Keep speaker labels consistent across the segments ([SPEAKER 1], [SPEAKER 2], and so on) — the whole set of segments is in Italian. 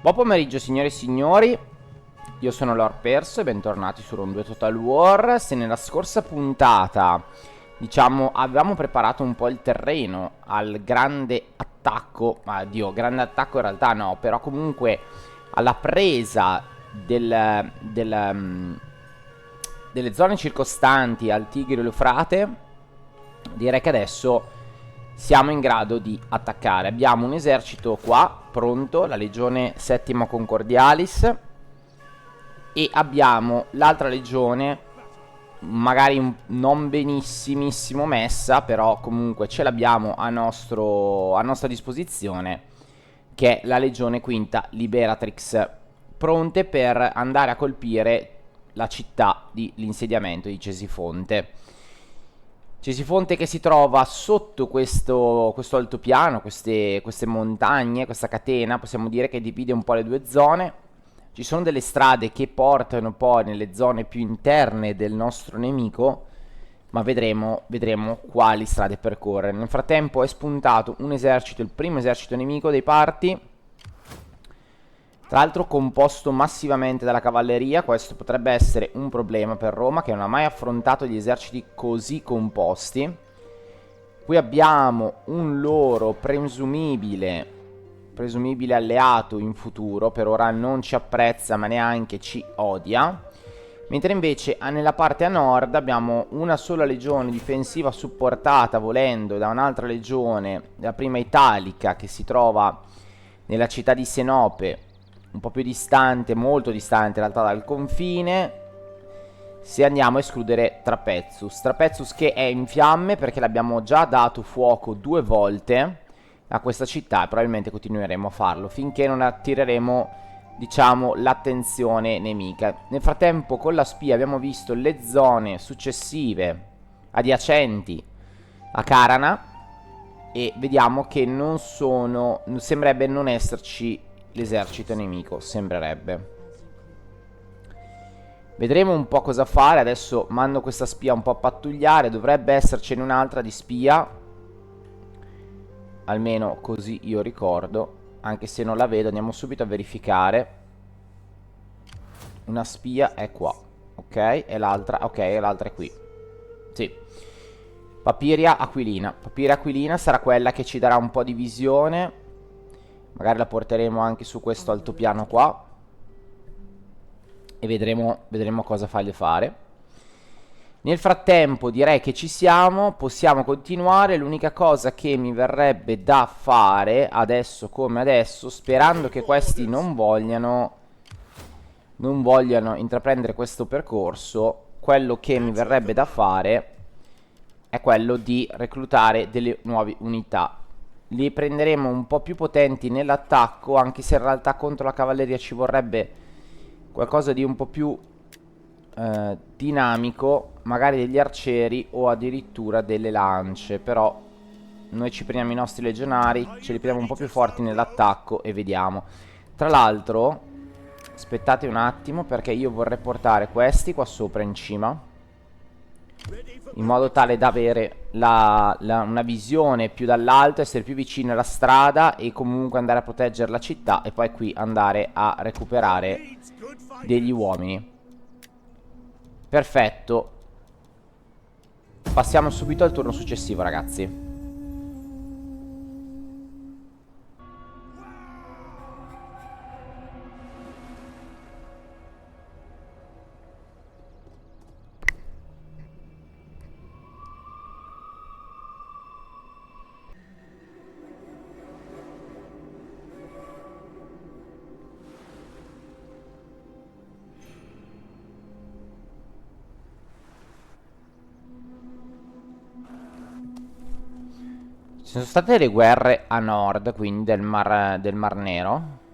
[SPEAKER 1] Buon pomeriggio signore e signori, io sono Lord Perso e bentornati su Round 2 Total War. Se nella scorsa puntata, diciamo, avevamo preparato un po' il terreno al grande attacco, ma Dio, grande attacco in realtà no, però comunque alla presa delle zone circostanti al Tigri e l'Eufrate, direi che adesso siamo in grado di attaccare. Abbiamo un esercito qua, pronto, la legione settima Concordialis, e abbiamo l'altra legione, magari non benissimissimo messa, però comunque ce l'abbiamo a nostra disposizione, che è la legione quinta Liberatrix, pronte per andare a colpire la città di l'insediamento di Cesifonte. Cesifonte che si trova sotto questo altopiano, queste montagne, questa catena, possiamo dire che divide un po' le due zone. Ci sono delle strade che portano poi nelle zone più interne del nostro nemico, ma vedremo quali strade percorrere. Nel frattempo è spuntato un esercito, il primo esercito nemico dei parti, tra l'altro composto massivamente dalla cavalleria. Questo potrebbe essere un problema per Roma, che non ha mai affrontato gli eserciti così composti. Qui abbiamo un loro presumibile alleato in futuro. Per ora non ci apprezza ma neanche ci odia. Mentre invece nella parte a nord abbiamo una sola legione difensiva supportata, volendo, da un'altra legione, la prima italica, che si trova nella città di Senope, un po' più distante, molto distante in realtà dal confine. Se andiamo a escludere Trapezus che è in fiamme perché l'abbiamo già dato fuoco 2 volte a questa città, e probabilmente continueremo a farlo finché non attireremo, diciamo, l'attenzione nemica. Nel frattempo con la spia abbiamo visto le zone successive adiacenti a Carana e vediamo che sembrerebbe non esserci l'esercito nemico, sembrerebbe. Vedremo un po' cosa fare. Adesso mando questa spia un po' a pattugliare. Dovrebbe essercene un'altra di spia, almeno così io ricordo. Anche se non la vedo, andiamo subito a verificare. Una spia è qua, ok, e l'altra, ok, e l'altra è qui. Sì, Papiria Aquilina. Papiria Aquilina sarà quella che ci darà un po' di visione. Magari la porteremo anche su questo altopiano qua e vedremo cosa fargli fare. Nel frattempo direi che ci siamo, possiamo continuare. L'unica cosa che mi verrebbe da fare adesso come adesso, sperando che questi non vogliano intraprendere questo percorso, quello che mi verrebbe da fare è quello di reclutare delle nuove unità. Li prenderemo un po' più potenti nell'attacco, anche se in realtà contro la cavalleria ci vorrebbe qualcosa di un po' più dinamico, magari degli arcieri o addirittura delle lance. Però noi ci prendiamo i nostri legionari, ce li prendiamo un po' più forti nell'attacco e vediamo. Tra l'altro, aspettate un attimo, perché io vorrei portare questi qua sopra in cima, in modo tale da avere una visione più dall'alto, essere più vicino alla strada e comunque andare a proteggere la città, e poi qui andare a recuperare degli uomini. Perfetto. Passiamo subito al turno successivo, ragazzi. Ci sono state delle guerre a nord, quindi del Mar Nero.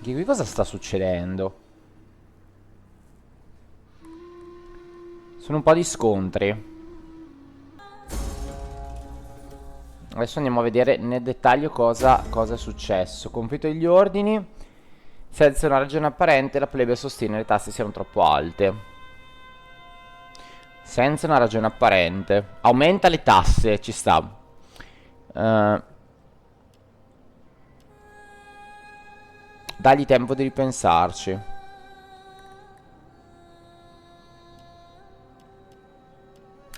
[SPEAKER 1] Che qui cosa sta succedendo? Sono un po' di scontri. Adesso andiamo a vedere nel dettaglio cosa è successo. Conflitto degli ordini. Senza una ragione apparente la plebe sostiene le tasse siano troppo alte. Senza una ragione apparente. Aumenta le tasse, ci sta. Dagli tempo di ripensarci.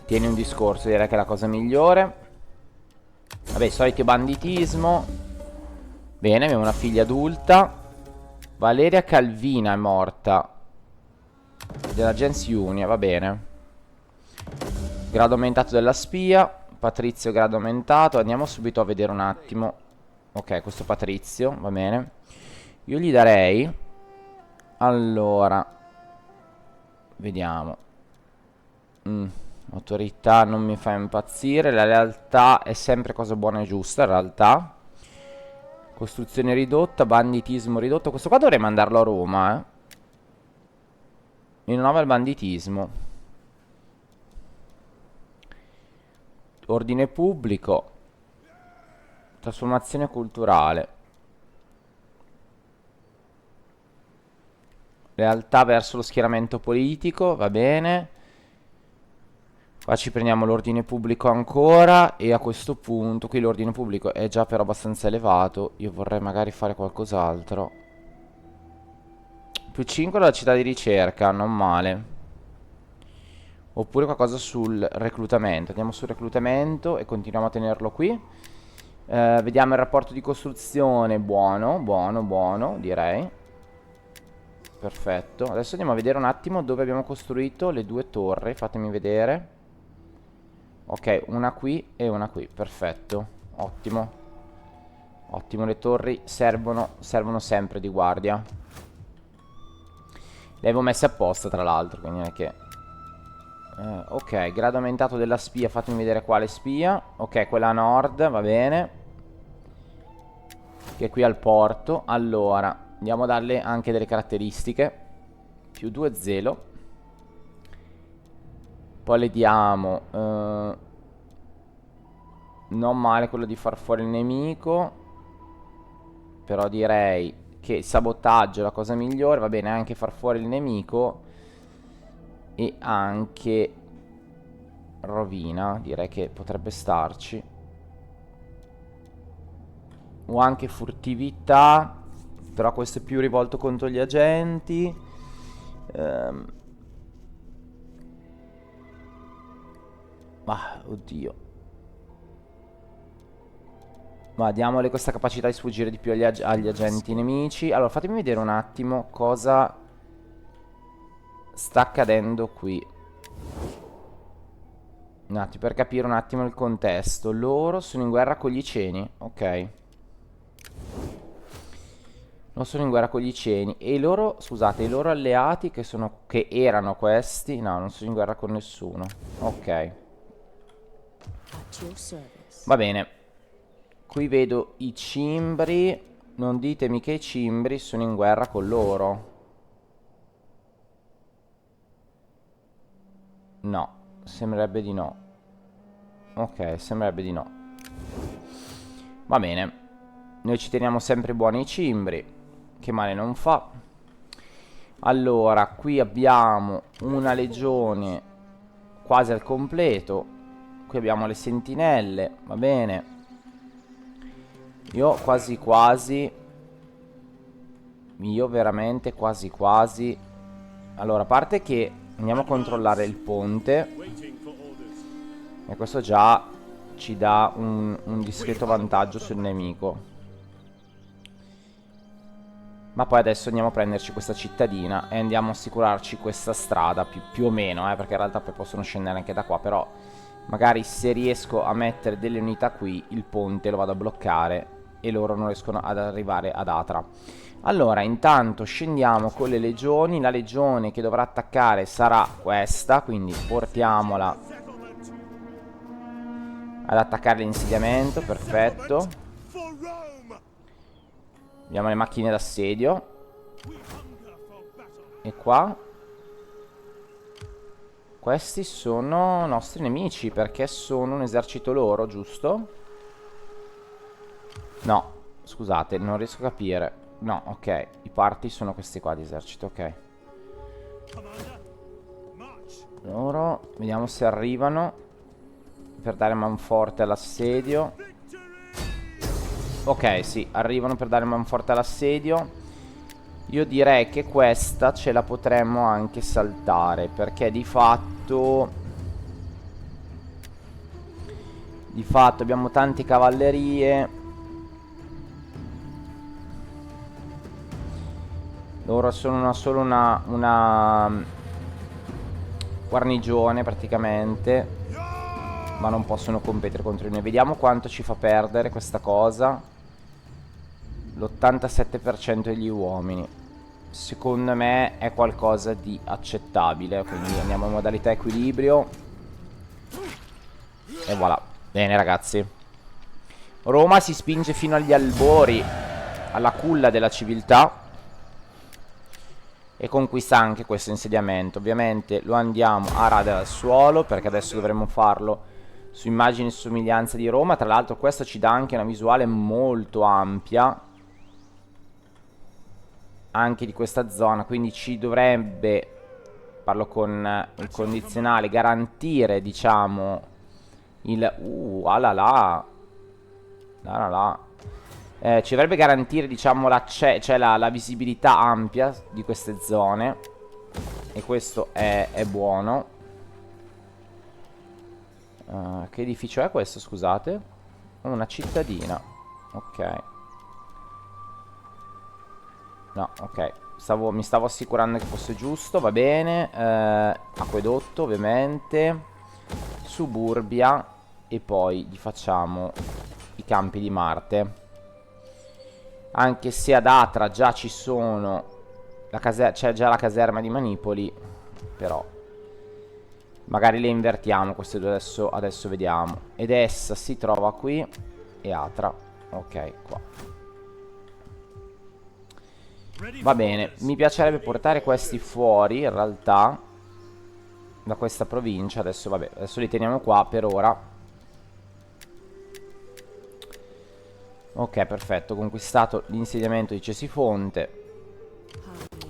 [SPEAKER 1] Tieni un discorso, direi che è la cosa migliore. Vabbè, solito banditismo. Bene, abbiamo una figlia adulta. Valeria Calvina è morta. Della Gens Unia, va bene. Grado aumentato della spia. Patrizio grado aumentato. Andiamo subito a vedere un attimo. Ok, questo Patrizio, va bene. Io gli darei. Allora, vediamo. Autorità non mi fa impazzire. La lealtà è sempre cosa buona e giusta in realtà. Costruzione ridotta. Banditismo ridotto. Questo qua dovrei mandarlo a Roma, Rinnova il banditismo. Ordine pubblico. Trasformazione culturale. Lealtà verso lo schieramento politico, va bene. Qua ci prendiamo l'ordine pubblico ancora. E a questo punto qui l'ordine pubblico è già però abbastanza elevato. Io vorrei magari fare qualcos'altro. Più 5 alla città di ricerca, non male. Oppure qualcosa sul reclutamento. Andiamo sul reclutamento e continuiamo a tenerlo qui. Vediamo il rapporto di costruzione. Buono, buono, buono, direi. Perfetto. Adesso andiamo a vedere un attimo dove abbiamo costruito le due torri. Fatemi vedere. Ok, una qui e una qui. Perfetto. Ottimo. Ottimo, le torri servono sempre di guardia. Le avevo messe apposta tra l'altro, quindi non è che... ok, grado aumentato della spia. Fatemi vedere quale spia. Ok, quella a nord, va bene. Che è qui al porto. Allora, andiamo a darle anche delle caratteristiche. Più 2 zelo. Poi le diamo non male quello di far fuori il nemico. Però direi che il sabotaggio è la cosa migliore. Va bene, anche far fuori il nemico. E anche rovina, direi che potrebbe starci. O anche furtività. Però questo è più rivolto contro gli agenti. Ma oddio. Ma diamole questa capacità di sfuggire di più agli agenti nemici. Allora fatemi vedere un attimo cosa sta accadendo qui. Un attimo, per capire un attimo il contesto. Loro sono in guerra con gli Iceni. Ok. Non sono in guerra con gli Iceni. E i loro, scusate, i loro alleati che erano questi. No, non sono in guerra con nessuno. Ok. Va bene. Qui vedo i cimbri. Non ditemi che i cimbri sono in guerra con loro. No, sembrerebbe di no. Ok, sembrerebbe di no. Va bene. Noi ci teniamo sempre buoni i cimbri, che male non fa. Allora, qui abbiamo una legione quasi al completo. Qui abbiamo le sentinelle, va bene. Io quasi quasi. Io veramente quasi quasi. Allora, a parte che andiamo a controllare il ponte. E questo già ci dà un discreto vantaggio sul nemico. Ma poi adesso andiamo a prenderci questa cittadina e andiamo a assicurarci questa strada, più o meno, perché in realtà poi possono scendere anche da qua. Però magari se riesco a mettere delle unità qui, il ponte lo vado a bloccare e loro non riescono ad arrivare ad Atra. Allora, intanto scendiamo con le legioni. La legione che dovrà attaccare sarà questa, quindi portiamola ad attaccare l'insediamento. Perfetto. Abbiamo le macchine d'assedio. E qua questi sono nostri nemici, perché sono un esercito loro, giusto? No, scusate, non riesco a capire. No, ok, i party sono questi qua di esercito, ok. Loro, vediamo se arrivano per dare manforte all'assedio. Ok, sì, arrivano per dare manforte all'assedio. Io direi che questa ce la potremmo anche saltare, perché di fatto abbiamo tante cavallerie. Loro sono solo una guarnigione praticamente, ma non possono competere contro di noi. Vediamo quanto ci fa perdere questa cosa. L'87% degli uomini. Secondo me è qualcosa di accettabile, quindi andiamo in modalità equilibrio. E voilà. Bene ragazzi, Roma si spinge fino agli albori, alla culla della civiltà, e conquista anche questo insediamento. Ovviamente lo andiamo a radere al suolo, perché adesso dovremo farlo su immagini e somiglianze di Roma. Tra l'altro questo ci dà anche una visuale molto ampia anche di questa zona, quindi ci dovrebbe, parlo con il condizionale, garantire, diciamo, il ah là là, là là, ci dovrebbe garantire, diciamo, cioè la visibilità ampia di queste zone, e questo è buono. Che edificio è questo, scusate? Una cittadina. Ok. No, ok. Mi stavo assicurando che fosse giusto, va bene. Acquedotto, ovviamente. Suburbia. E poi gli facciamo i campi di Marte. Anche se ad Atra già ci sono c'è già la caserma di Manipoli. Però magari le invertiamo queste due, adesso vediamo. Ed essa si trova qui. E Atra. Ok, qua. Va bene, mi piacerebbe portare questi fuori in realtà da questa provincia. Adesso vabbè, adesso li teniamo qua per ora. Ok, perfetto, conquistato l'insediamento di Cesifonte.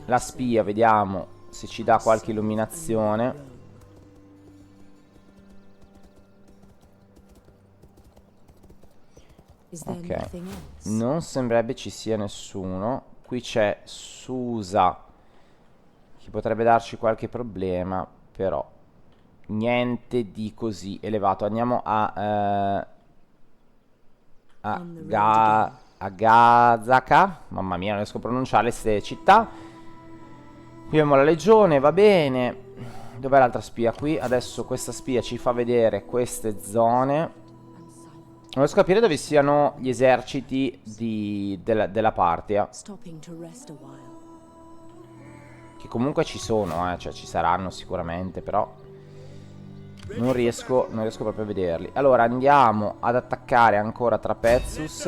[SPEAKER 1] La spia, vediamo se ci dà qualche illuminazione. Ok, non sembrerebbe ci sia nessuno. Qui c'è Susa, che potrebbe darci qualche problema, però niente di così elevato. Andiamo a Gazaka. Mamma mia, non riesco a pronunciare queste città. Qui abbiamo la legione, va bene. Dov'è l'altra spia? Qui. Adesso questa spia ci fa vedere queste zone. Non riesco a capire dove siano gli eserciti della Partia. Che comunque ci sono, cioè ci saranno sicuramente, però non riesco proprio a vederli. Allora andiamo ad attaccare ancora Trapezus.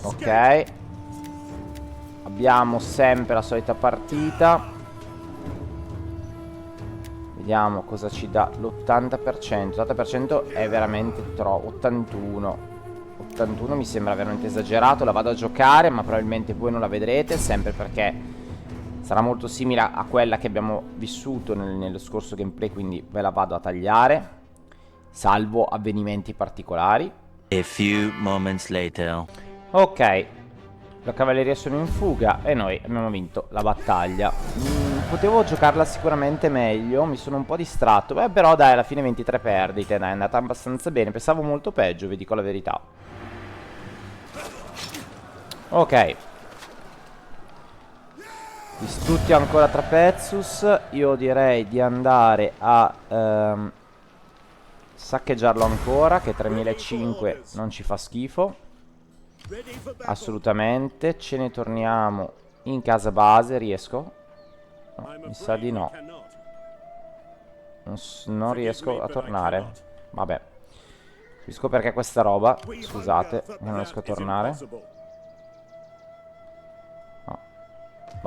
[SPEAKER 1] Ok. Abbiamo sempre la solita partita. Vediamo cosa ci dà l'80%. L'80% è veramente troppo. 81 mi sembra veramente esagerato. La vado a giocare, ma probabilmente voi non la vedrete, sempre perché sarà molto simile a quella che abbiamo vissuto nello scorso gameplay, quindi ve la vado a tagliare, salvo avvenimenti particolari.
[SPEAKER 2] A few moments later.
[SPEAKER 1] Ok, la cavalleria sono in fuga e noi abbiamo vinto la battaglia. Potevo giocarla sicuramente meglio, mi sono un po' distratto. Beh, però dai, alla fine 23 perdite, dai, è andata abbastanza bene. Pensavo molto peggio, vi dico la verità. Ok, distrutti ancora Trapezus. Io direi di andare a saccheggiarlo ancora, che 3005 non ci fa schifo assolutamente. Ce ne torniamo in casa base. Riesco? No, mi sa di no. Non riesco a tornare. Vabbè, capisco perché questa roba. Scusate, non riesco a tornare.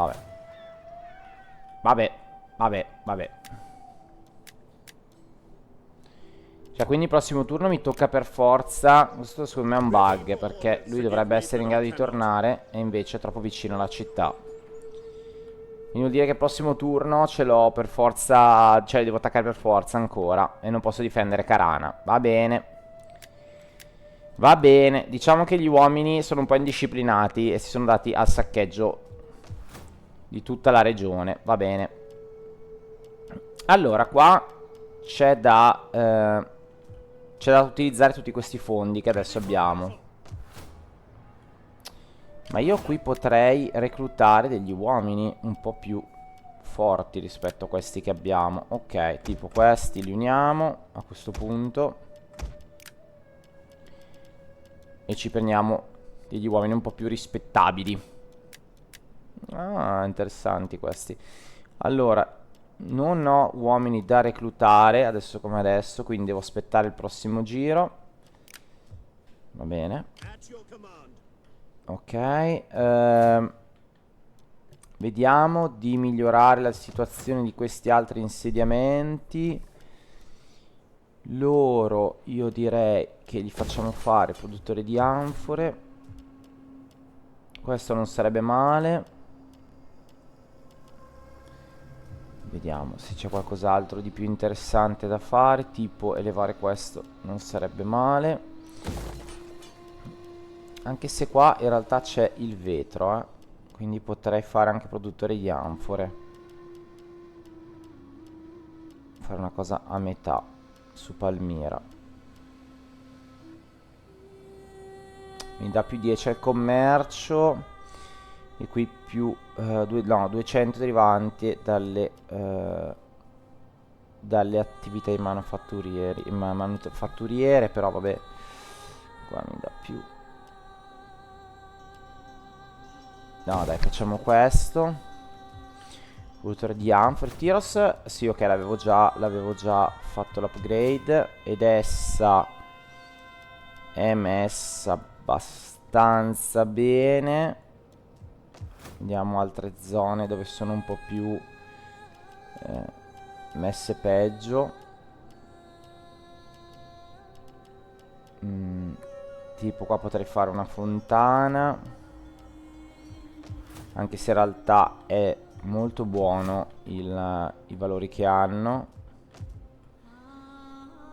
[SPEAKER 1] vabbè. Vabbè, vabbè, vabbè. Cioè, quindi il prossimo turno mi tocca per forza. Questo secondo me è un bug, perché lui dovrebbe essere in grado di tornare e invece è troppo vicino alla città. Quindi vuol dire che il prossimo turno ce l'ho per forza. Cioè, devo attaccare per forza ancora. E non posso difendere Karana. Va bene. Va bene. Diciamo che gli uomini sono un po' indisciplinati e si sono dati al saccheggio di tutta la regione. Va bene. Allora, qua c'è da utilizzare tutti questi fondi che adesso abbiamo. Ma io qui potrei reclutare degli uomini un po' più forti rispetto a questi che abbiamo. Ok, tipo questi li uniamo a questo punto e ci prendiamo degli uomini un po' più rispettabili. Ah, interessanti questi. Allora, non ho uomini da reclutare adesso come adesso, quindi devo aspettare il prossimo giro. Va bene. Ok, vediamo di migliorare la situazione di questi altri insediamenti. Loro, io direi che gli facciamo fare produttore di anfore. Questo non sarebbe male. Vediamo se c'è qualcos'altro di più interessante da fare. Tipo elevare questo non sarebbe male. Anche se qua in realtà c'è il vetro, quindi potrei fare anche produttore di anfore. Fare una cosa a metà su Palmira. Mi dà più 10 al commercio. E qui più 200 derivanti dalle attività manufatturiere, però vabbè, qua mi dà più. No, dai, facciamo questo. Produttore di anfore. Tyros, sì, ok, l'avevo già fatto l'upgrade. Ed essa è messa abbastanza bene. Vediamo altre zone dove sono un po' più messe peggio. Tipo qua potrei fare una fontana, anche se in realtà è molto buono i valori che hanno.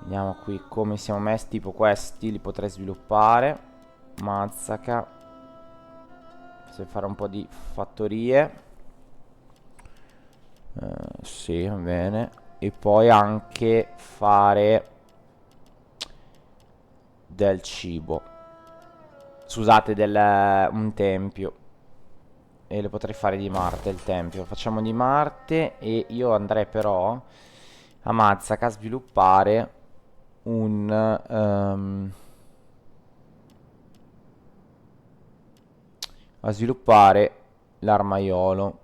[SPEAKER 1] Vediamo qui come siamo messi. Tipo questi li potrei sviluppare. Mazzaca. Se fare un po' di fattorie. Sì, va bene. E poi anche fare del cibo. Scusate, un tempio. E lo potrei fare di Marte il tempio. Lo facciamo di Marte. E io andrei però a Mazzaca a sviluppare l'armaiolo.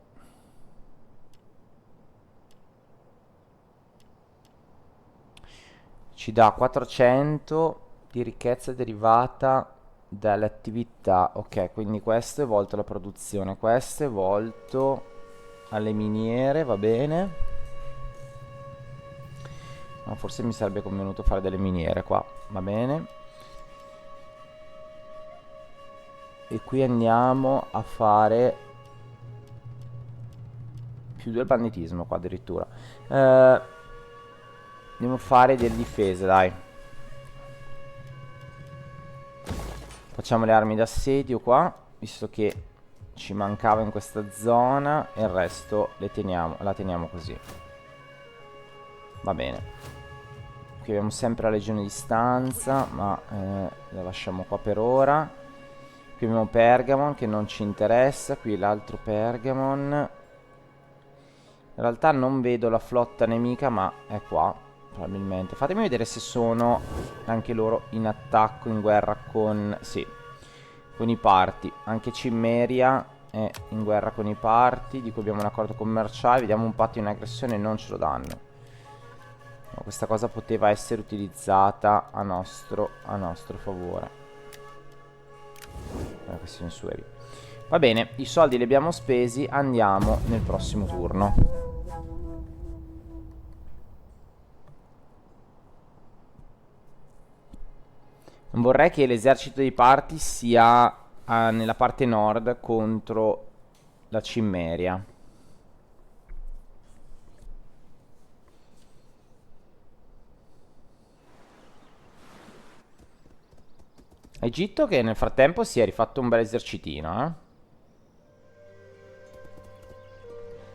[SPEAKER 1] Ci dà 400 di ricchezza derivata dalle attività. Ok, quindi questo è volto alla produzione, questo è volto alle miniere, va bene. Ma forse mi sarebbe convenuto fare delle miniere qua, va bene. E qui andiamo a fare più 2 al banditismo qua addirittura. Andiamo a fare delle difese, dai. Facciamo le armi d'assedio qua, visto che ci mancava in questa zona. E il resto la teniamo così. Va bene. Qui abbiamo sempre la legione di stanza, ma la lasciamo qua per ora. Qui abbiamo Pergamon che non ci interessa. Qui l'altro Pergamon. In realtà non vedo la flotta nemica, ma è qua probabilmente. Fatemi vedere se sono anche loro in attacco, in guerra con... Sì, con i parti. Anche Cimmeria è in guerra con i parti, di cui abbiamo un accordo commerciale. Vediamo un patto in aggressione e non ce lo danno. No, questa cosa poteva essere utilizzata a nostro favore. Questione suevi. Va bene, i soldi li abbiamo spesi, andiamo nel prossimo turno. Non vorrei che l'esercito dei parti sia nella parte nord contro la Cimmeria. Egitto che nel frattempo si è rifatto un bel esercitino, eh.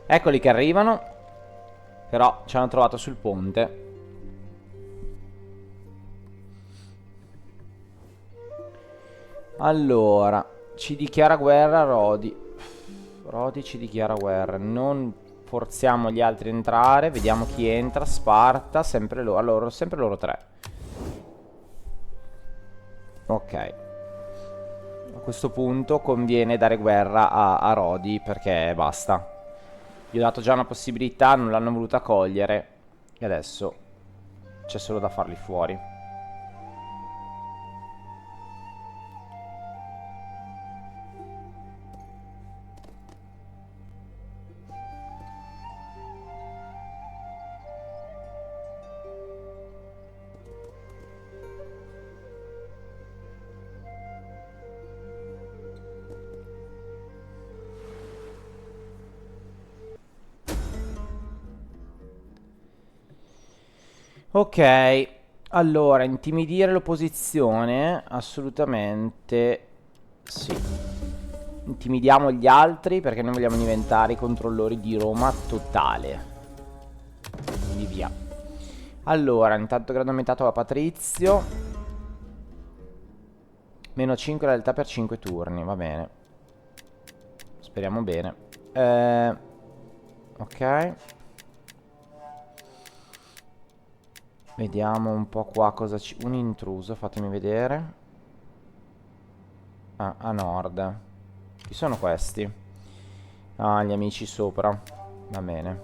[SPEAKER 1] Eccoli che arrivano. Però ci hanno trovato sul ponte. Allora, ci dichiara guerra Rodi. Rodi ci dichiara guerra. Non forziamo gli altri a entrare. Vediamo chi entra. Sparta, sempre loro. Allora, sempre loro tre. Ok. A questo punto conviene dare guerra a Rodi perché basta. Gli ho dato già una possibilità, non l'hanno voluta cogliere. E adesso c'è solo da farli fuori. Ok, allora, intimidire l'opposizione, assolutamente sì. Intimidiamo gli altri perché noi vogliamo diventare i controllori di Roma totale. Quindi via. Allora, intanto grado aumentato a Patrizio. Meno 5 la realtà per 5 turni, va bene. Speriamo bene. Ok. Vediamo un po' qua cosa ci... Un intruso, fatemi vedere. Ah, a nord. Chi sono questi? Ah, gli amici sopra. Va bene.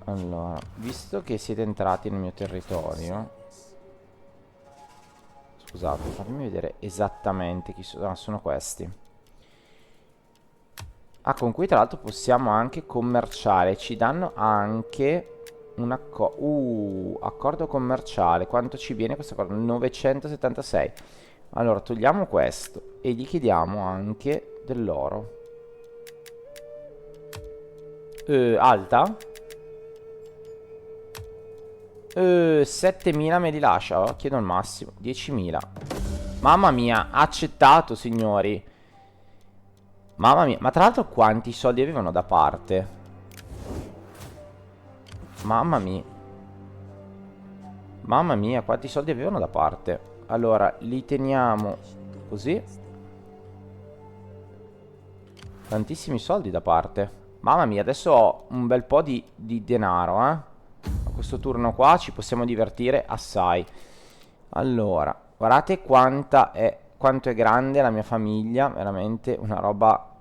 [SPEAKER 1] Allora, visto che siete entrati nel mio territorio... Scusate, fatemi vedere esattamente chi sono... Ah, sono questi. Ah, con cui tra l'altro possiamo anche commerciare. Ci danno anche un accordo commerciale. Quanto ci viene questo accordo? 976. Allora, togliamo questo e gli chiediamo anche dell'oro. Alta? 7000 me li lascia. Oh, chiedo il massimo. 10.000. Mamma mia, accettato, signori. Mamma mia, ma tra l'altro quanti soldi avevano da parte? Mamma mia. Mamma mia, quanti soldi avevano da parte? Allora, li teniamo così. Tantissimi soldi da parte. Mamma mia, adesso ho un bel po' di denaro, eh. A questo turno qua ci possiamo divertire assai. Allora, guardate quanto è grande la mia famiglia. Veramente una roba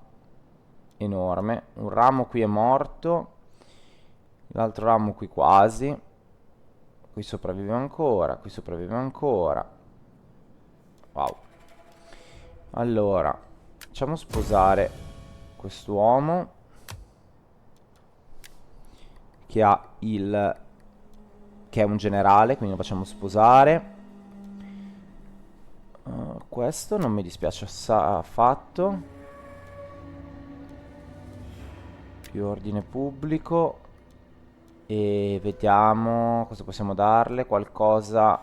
[SPEAKER 1] enorme. Un ramo qui è morto. L'altro ramo qui quasi. Qui sopravvive ancora. Qui sopravvive ancora. Wow. Allora, facciamo sposare quest'uomo che ha il... che è un generale, quindi lo facciamo sposare. Questo non mi dispiace affatto. Più ordine pubblico. E vediamo cosa possiamo darle. Qualcosa...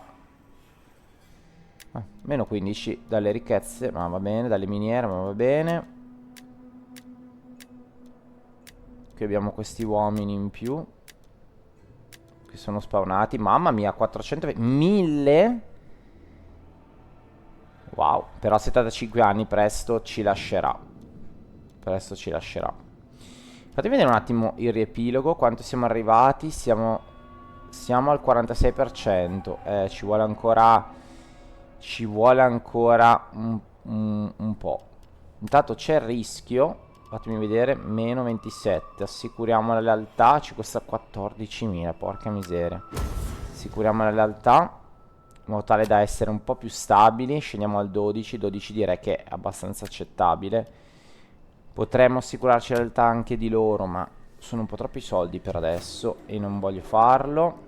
[SPEAKER 1] meno 15 dalle ricchezze, ma va bene. Dalle miniere, ma va bene. Qui abbiamo questi uomini in più che sono spawnati. Mamma mia, 420... 1000? Wow, però a 75 anni presto ci lascerà. Presto ci lascerà. Fatemi vedere un attimo il riepilogo. Quanto siamo arrivati? Siamo al 46%. Ci vuole ancora... Ci vuole ancora un po'. Intanto c'è il rischio. Fatemi vedere. Meno 27. Assicuriamo la lealtà. Ci costa 14.000. Porca miseria. Assicuriamo la lealtà. in modo tale da essere un po' più stabili. Scendiamo al 12. 12 direi che è abbastanza accettabile. Potremmo assicurarci la realtà anche di loro, ma sono un po' troppi soldi per adesso e non voglio farlo.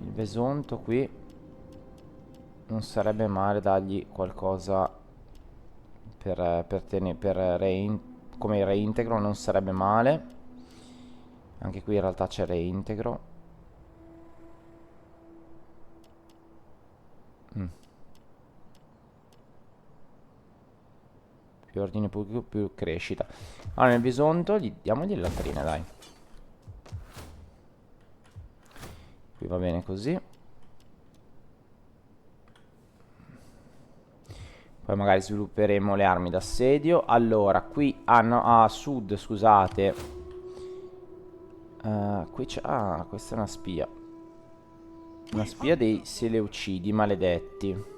[SPEAKER 1] Il Vesonto qui non sarebbe male dargli qualcosa come reintegro, non sarebbe male. Anche qui in realtà c'è reintegro. Più ordine pubblico, più crescita. Allora nel Bisonto diamogli le latrine, dai. Qui va bene così. Poi magari svilupperemo le armi d'assedio. Allora, qui a sud, scusate. Qui c'è... Ah, questa è una spia. Una spia dei Seleucidi maledetti.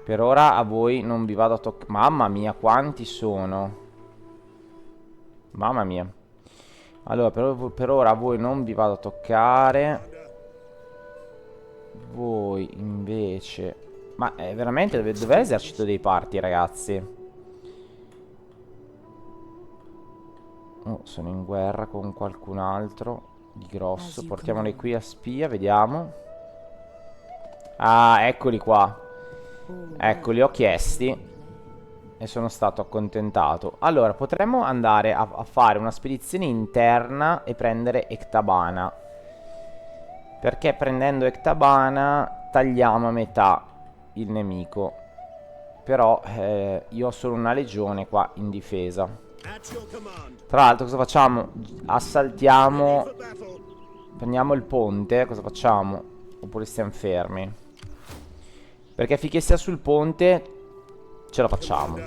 [SPEAKER 1] Per ora a voi non vi vado a toccare. Mamma mia, quanti sono. Mamma mia. Allora, per ora a voi non vi vado a toccare. Voi invece... Ma è veramente... Dov'è l'esercito dei parti, ragazzi? Oh, sono in guerra con qualcun altro di grosso. Portiamoli qui a spia, vediamo. Ah, eccoli qua. Ecco, li ho chiesti e sono stato accontentato. Allora, potremmo andare a fare una spedizione interna e prendere Ectabana. Perché prendendo Ectabana tagliamo a metà il nemico. Però io ho solo una legione qua in difesa. Tra l'altro cosa facciamo? Assaltiamo. Prendiamo il ponte. Cosa facciamo? Oppure stiamo fermi? Perché finché sia sul ponte ce la facciamo.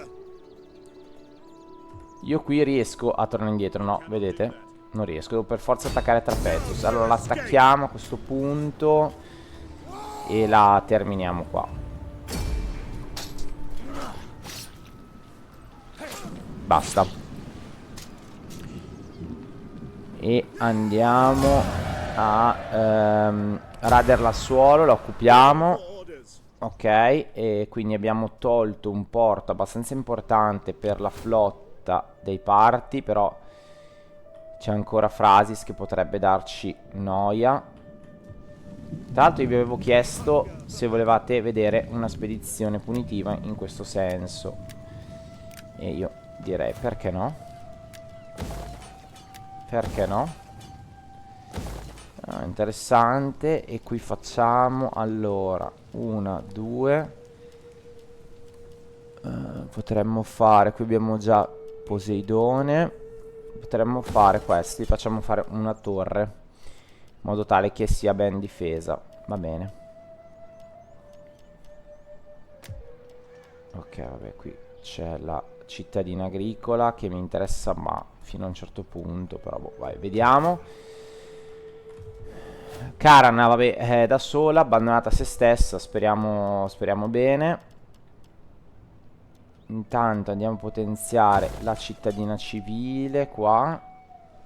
[SPEAKER 1] Io qui riesco a tornare indietro. No, vedete? Non riesco, devo per forza attaccare Trapezius. Allora la attacchiamo a questo punto e la terminiamo qua. Basta. E andiamo a raderla al suolo. La occupiamo. Ok, e quindi abbiamo tolto un porto abbastanza importante per la flotta dei parti, però c'è ancora Phrasis che potrebbe darci noia. Tra l'altro io vi avevo chiesto se volevate vedere una spedizione punitiva in questo senso. E io direi perché no? Perché no? Interessante. E qui facciamo allora 1, 2. Potremmo fare, qui abbiamo già Poseidone. Potremmo fare questi, facciamo fare una torre in modo tale che sia ben difesa. Va bene. Ok, vabbè, qui c'è la cittadina agricola che mi interessa, ma fino a un certo punto. Però boh, vai, vediamo. Karana, vabbè, è da sola, abbandonata a se stessa. Speriamo bene. Intanto andiamo a potenziare la cittadina civile qua.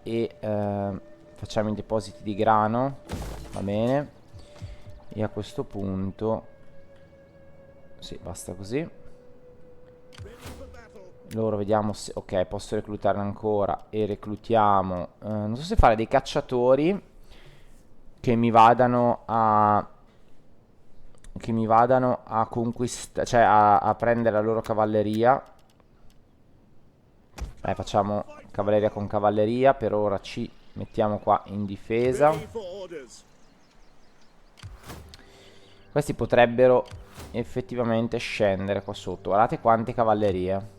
[SPEAKER 1] E facciamo i depositi di grano. Va bene. E a questo punto sì, basta così. Loro vediamo se... Ok, posso reclutare ancora. E reclutiamo non so se fare dei cacciatori che mi vadano a conquistare, cioè a prendere la loro cavalleria. Facciamo cavalleria con cavalleria. Per ora ci mettiamo qua in difesa. Questi potrebbero effettivamente scendere qua sotto. Guardate quante cavallerie.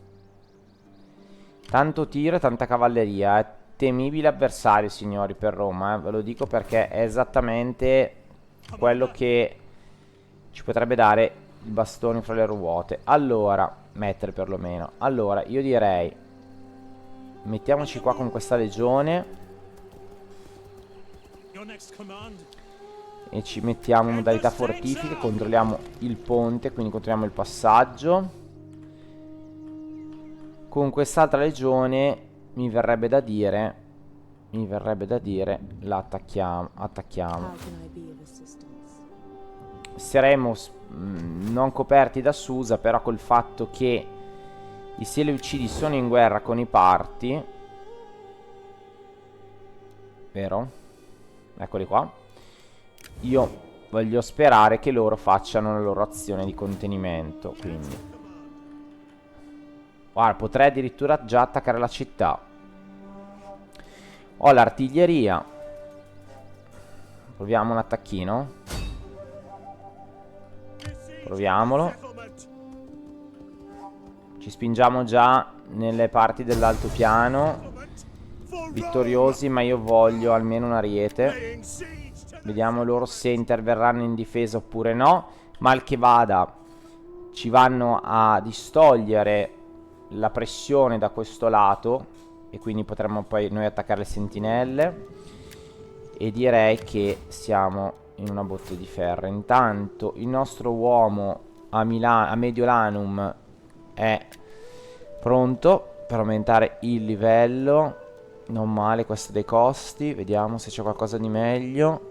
[SPEAKER 1] Tanto tiro e tanta cavalleria. È temibile avversario, signori, per Roma. Ve lo dico perché è esattamente quello che ci potrebbe dare il bastone fra le ruote. Allora, mettere perlomeno. Allora, io direi mettiamoci qua con questa legione e ci mettiamo in modalità fortifiche. Controlliamo il ponte, quindi controlliamo il passaggio. Con quest'altra legione mi verrebbe da dire la attacchiamo. saremo non coperti da Susa, però col fatto che i Seleucidi sono in guerra con i Parti, vero? Eccoli qua. Io voglio sperare che loro facciano la loro azione di contenimento, quindi guarda, potrei addirittura già attaccare la città. Ho l'artiglieria. Proviamo un attacchino. Proviamolo. Ci spingiamo già nelle parti dell'altopiano, vittoriosi, ma io voglio almeno un ariete. Vediamo loro se interverranno in difesa oppure no. Mal che vada, ci vanno a distogliere la pressione da questo lato e quindi potremmo poi noi attaccare le sentinelle. E direi che siamo in una botte di ferro. Intanto il nostro uomo a Mediolanum è pronto per aumentare il livello. Non male questo dei costi. Vediamo se c'è qualcosa di meglio.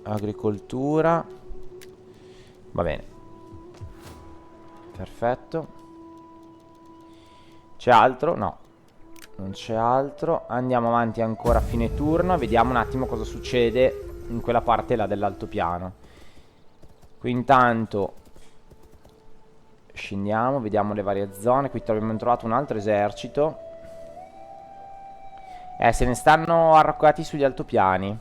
[SPEAKER 1] Agricoltura. Va bene. Perfetto. C'è altro? No, non c'è altro. Andiamo avanti ancora a fine turno. Vediamo un attimo cosa succede in quella parte là dell'altopiano. Qui intanto scendiamo, vediamo le varie zone. Qui abbiamo trovato un altro esercito. Se ne stanno arraccati sugli altopiani.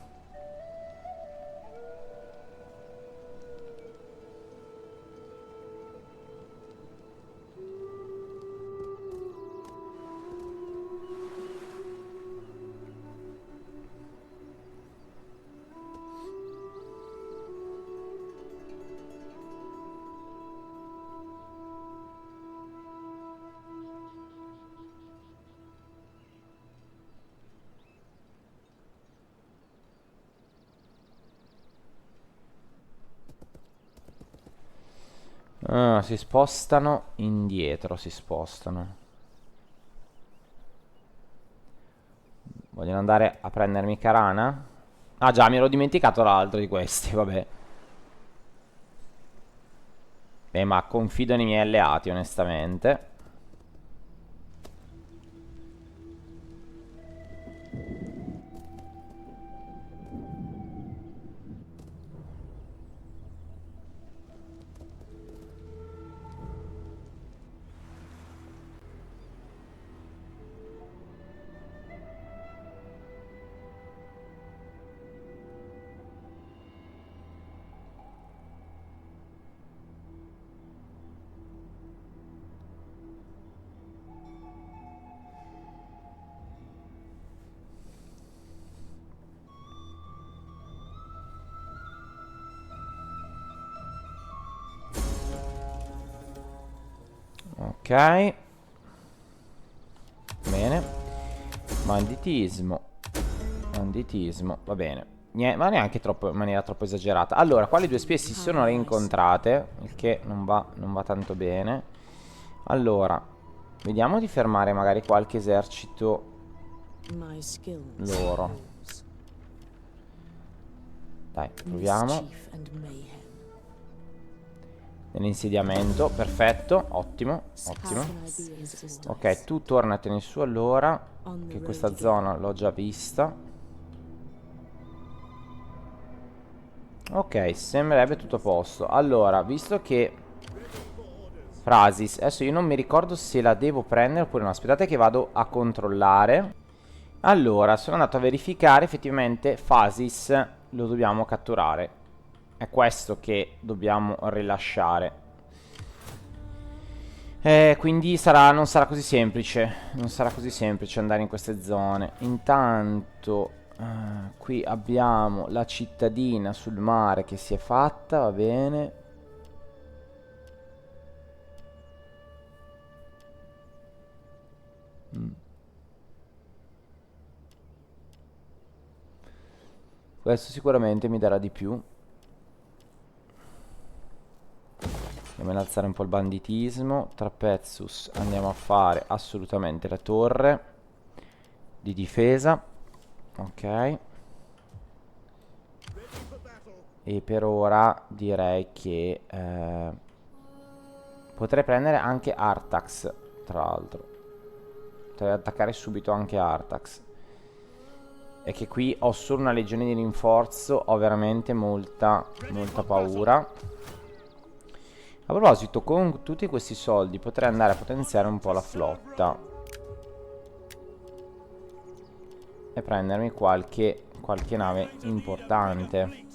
[SPEAKER 1] Si spostano indietro, si spostano. Vogliono andare a prendermi Carana? Ah già, mi ero dimenticato l'altro di questi, vabbè. Ma confido nei miei alleati, onestamente. Ok. Bene. Banditismo. Banditismo, va bene. Ma neanche troppo, in maniera troppo esagerata. Allora, qua le due spie si sono rincontrate, il che non va tanto bene. Allora, vediamo di fermare magari qualche esercito loro. Dai, proviamo. Nell'insediamento, perfetto, ottimo, ottimo. Ok, tu tornatene su allora, che questa zona l'ho già vista. Ok, sembrerebbe tutto a posto. Allora, visto che Phrasis, adesso io non mi ricordo se la devo prendere oppure no. Aspettate che vado a controllare. Allora, sono andato a verificare, effettivamente Phasis lo dobbiamo catturare. È questo che dobbiamo rilasciare. Quindi non sarà così semplice. Non sarà così semplice andare in queste zone. Intanto qui abbiamo la cittadina sul mare che si è fatta, va bene. Questo sicuramente mi darà di più. Andiamo ad alzare un po' il banditismo. Trapezus andiamo a fare assolutamente la torre di difesa. Ok. E per ora direi che potrei prendere anche Artax, tra l'altro. Potrei attaccare subito anche Artax. È che qui ho solo una legione di rinforzo, ho veramente molta paura. A proposito, con tutti questi soldi potrei andare a potenziare un po' la flotta e prendermi qualche nave importante.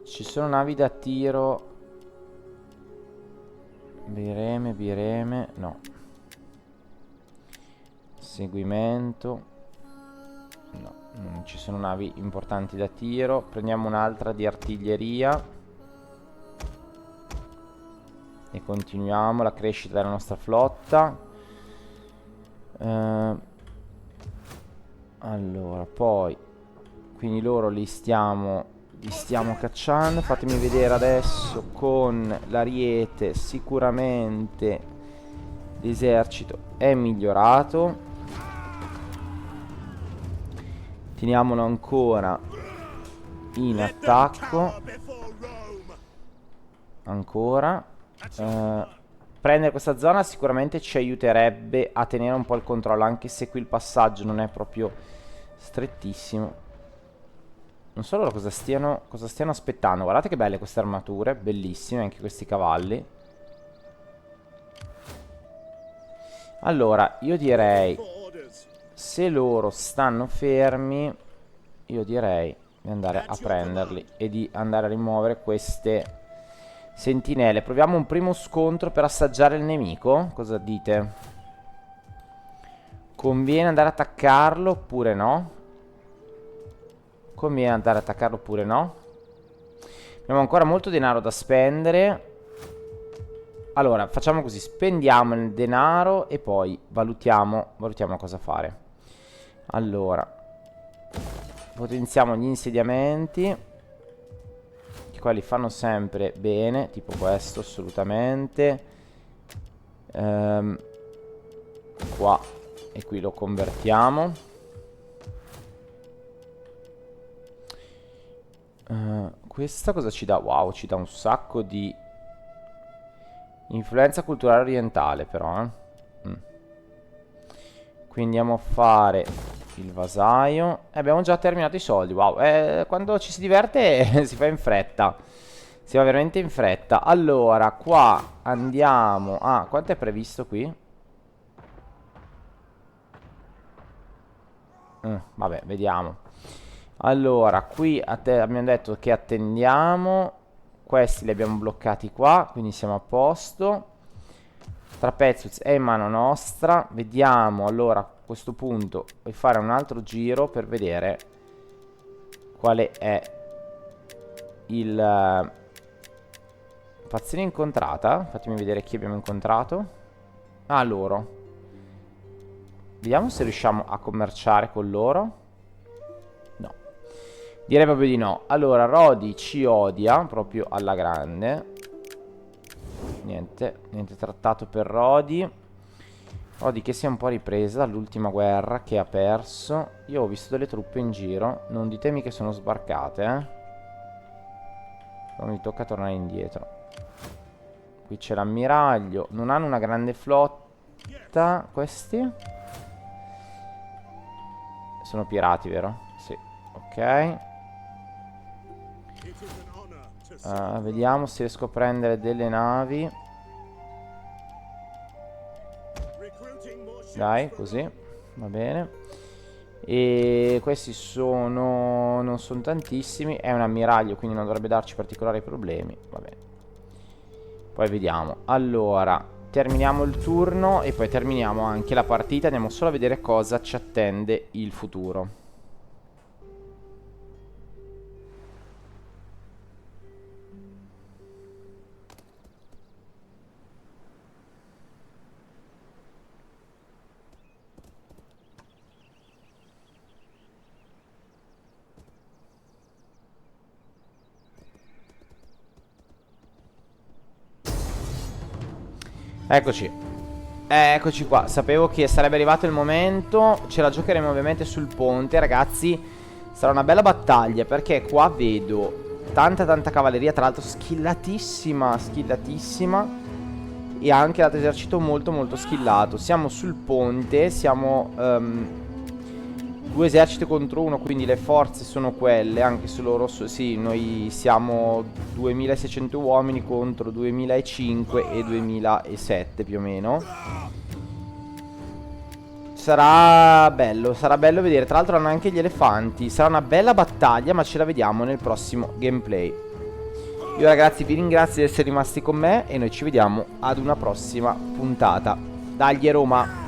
[SPEAKER 1] Ci sono navi da tiro. Bireme, no. Seguimento. No, non ci sono navi importanti da tiro. Prendiamo un'altra di artiglieria e continuiamo la crescita della nostra flotta. Allora, poi quindi loro li stiamo cacciando. Fatemi vedere adesso con l'Ariete. Sicuramente l'esercito è migliorato. Teniamolo ancora in attacco. Ancora. Prendere questa zona sicuramente ci aiuterebbe a tenere un po' il controllo, anche se qui il passaggio non è proprio strettissimo. Non so loro cosa stiano aspettando. Guardate che belle queste armature, bellissime anche questi cavalli. Allora, io direi, se loro stanno fermi, io direi di andare a prenderli e di andare a rimuovere queste sentinelle. Proviamo un primo scontro per assaggiare il nemico. Cosa dite? Conviene andare ad attaccarlo oppure no? Conviene andare ad attaccarlo oppure no? Abbiamo ancora molto denaro da spendere. Allora, facciamo così. Spendiamo il denaro e poi valutiamo cosa fare. Allora, potenziamo gli insediamenti, che quelli fanno sempre bene, tipo questo assolutamente. Qua e qui lo convertiamo. Questa cosa ci dà? Wow, ci dà un sacco di influenza culturale orientale, però quindi andiamo a fare il vasaio. Abbiamo già terminato i soldi. Wow, quando ci si diverte si fa in fretta. Si va veramente in fretta. Allora, qua andiamo. Ah, quanto è previsto qui? Vabbè, vediamo. Allora, qui abbiamo detto che attendiamo. Questi li abbiamo bloccati qua, quindi siamo a posto. Trapezuz è in mano nostra. Vediamo allora a questo punto di fare un altro giro per vedere quale è il fazione incontrata. Fatemi vedere chi abbiamo incontrato. Ah, loro. Vediamo se riusciamo a commerciare con loro. No, direi proprio di no. Allora, Rodi ci odia proprio alla grande. Niente trattato per Rodi. Rodi che si è un po' ripresa dall'ultima guerra che ha perso. Io ho visto delle truppe in giro. Non ditemi che sono sbarcate, Però mi tocca tornare indietro. Qui c'è l'ammiraglio. Non hanno una grande flotta questi. Sono pirati, vero? Sì, ok. Vediamo se riesco a prendere delle navi. Dai, così. Va bene. E questi non sono tantissimi. È un ammiraglio, quindi non dovrebbe darci particolari problemi. Va bene. Poi vediamo. Allora, terminiamo il turno e poi terminiamo anche la partita. Andiamo solo a vedere cosa ci attende il futuro. Eccoci. Eccoci qua. Sapevo che sarebbe arrivato il momento. Ce la giocheremo ovviamente sul ponte, ragazzi. Sarà una bella battaglia, perché qua vedo tanta cavalleria, tra l'altro skillatissima, skillatissima. E anche l'altro esercito molto skillato. Siamo sul ponte, siamo 2 eserciti contro 1, quindi le forze sono quelle, anche se loro sì, noi siamo 2600 uomini contro 2005 e 2007 più o meno. Sarà bello vedere. Tra l'altro hanno anche gli elefanti. Sarà una bella battaglia, ma ce la vediamo nel prossimo gameplay. Io ragazzi vi ringrazio di essere rimasti con me e noi ci vediamo ad una prossima puntata. Dagli Roma!